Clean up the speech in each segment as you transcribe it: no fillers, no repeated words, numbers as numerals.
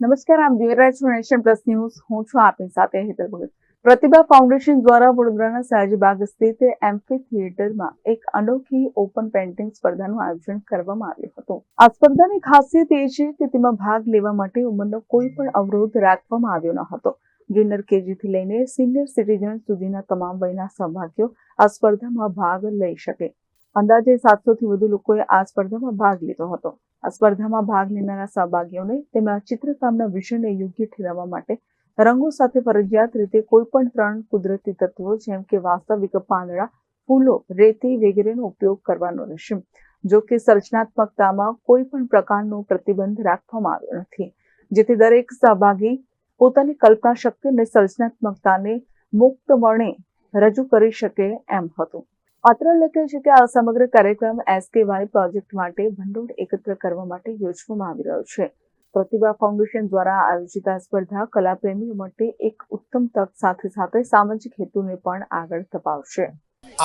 નમસ્કાર, આપ જોઈ રહ્યા છો નેશન પ્લસ ન્યૂઝ. હું છું આપની સાથે હેતલ ભગત. પ્રતિભા ફાઉન્ડેશન દ્વારા વડોદરાના સયાજીબાગ સ્થિત એમ્ફી થિયેટરમાં એક અનોખી ઓપન પેઇન્ટિંગ સ્પર્ધાનું આયોજન કરવામાં આવ્યું હતું. આ સ્પર્ધાની ખાસિયત એ છે કે તેમાં ભાગ લેવા માટે ઉંમરનો કોઈ પણ અવરોધ રાખવામાં આવ્યો ન હતો. જુનિયર કેજીથી લઈને સિનિયર સિટીઝન સુધીના તમામ વયના સહભાગીઓ આ સ્પર્ધામાં ભાગ લઈ શકે. અંદાજે 700થી વધુ લોકોએ આ સ્પર્ધામાં ભાગ લીધો હતો. આ સ્પર્ધામાં ભાગ લેનારા સહભાગીઓને તેમના ચિત્રકામના વિષયને યોગ્ય ઠેરવવા માટે રંગો સાથે ફરજિયાત રીતે કોઈ પણ 3 કુદરતી તત્વો જેમ કે વાસ્તવિક પાંદડા, ફૂલો, રેતી વગેરેનો ઉપયોગ કરવાનો રહેશે. જો કે સર્જનાત્મકતામાં કોઈ પણ પ્રકારનો પ્રતિબંધ રાખવામાં આવ્યો નથી, જેથી દરેક સહભાગી પોતાની કલ્પના શક્તિ અને સર્જનાત્મકતાને મુક્તપણે રજૂ કરી શકે એમ હતું. પાત્ર લખે છે કે આ સમગ્ર કાર્યક્રમ SKY પ્રોજેક્ટ માટે ભંડોળ એકત્ર કરવા માટે યોજવામાં આવી રહ્યો છે. પ્રતિભા ફાઉન્ડેશન દ્વારા આયોજિત આ સ્પર્ધા કલાપ્રેમીઓ માટે એક ઉત્તમ તક સાથે સાથે સામાજિક હેતુને પણ આગળ ધપાવશે.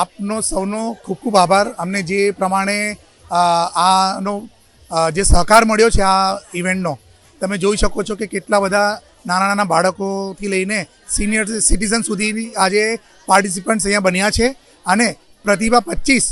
આપનો સૌનો ખૂબ ખૂબ આભાર. અમને જે પ્રમાણે આનો જે સહકાર મળ્યો છે આ ઇવેન્ટનો, તમે જોઈ શકો છો કે કેટલા બધા નાના નાના બાળકોથી લઈને સિનિયર સિટીઝન સુધી આજે પાર્ટિસિપન્ટ્સ અહીંયા બન્યા છે. અને પ્રતિભા 25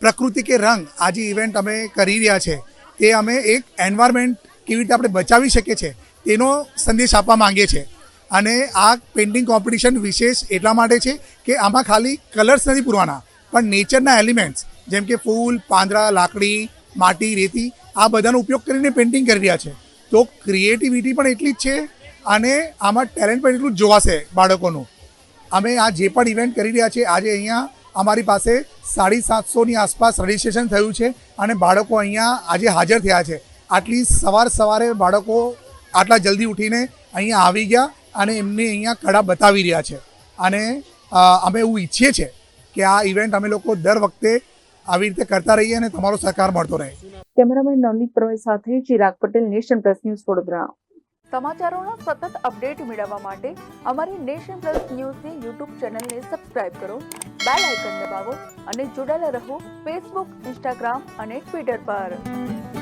પ્રકૃતિ કે રંગ આ જે ઇવેન્ટ અમે કરી રહ્યા છે તે અમે એક એન્વાયરમેન્ટ કેવી રીતે આપણે બચાવી શકીએ છીએ તેનો સંદેશ આપવા માંગીએ છીએ. અને આ પેઇન્ટિંગ કોમ્પિટિશન વિશેષ એટલા માટે છે કે આમાં ખાલી કલર્સ નથી પૂરવાના, પણ નેચરના એલિમેન્ટ્સ જેમ કે ફૂલ, પાંદડા, લાકડી, માટી, રેતી આ બધાનો ઉપયોગ કરીને પેઇન્ટિંગ કરી રહ્યા છે. તો ક્રિએટિવિટી પણ એટલી જ છે અને આમાં ટેલેન્ટ પણ એટલું જ જોવાશે બાળકોનું. અમે આ જે પણ ઇવેન્ટ કરી રહ્યા છીએ આજે અહીંયા અમારી પાસે 750ની આસપાસ રજિસ્ટ્રેશન થયું છે અને બાળકો અહીંયા આજે હાજર થયા છે. આટલી સવારે બાળકો આટલા જલ્દી ઉઠીને અહીંયા આવી ગયા અને એમને અહીંયા કળા બતાવી રહ્યા છે. અને અમે એવું ઈચ્છીએ છીએ કે આ ઇવેન્ટ અમે લોકો દર વખતે આવી રીતે કરતા રહીએ અને તમારો સહકાર મળતો રહે. કેમેરામેન નવનીત પ્રવેશ સાથે Chirag Patel, nation plus news, Vadodara. સમાચારોના સતત અપડેટ મેળવવા માટે અમારી નેશન પ્લસ ન્યૂઝની યુટ્યુબ ચેનલને સબસ્ક્રાઇબ કરો, બેલ આઇકન દબાવો અને જોડાયેલા રહો ફેસબુક, ઇન્સ્ટાગ્રામ અને ટ્વિટર પર.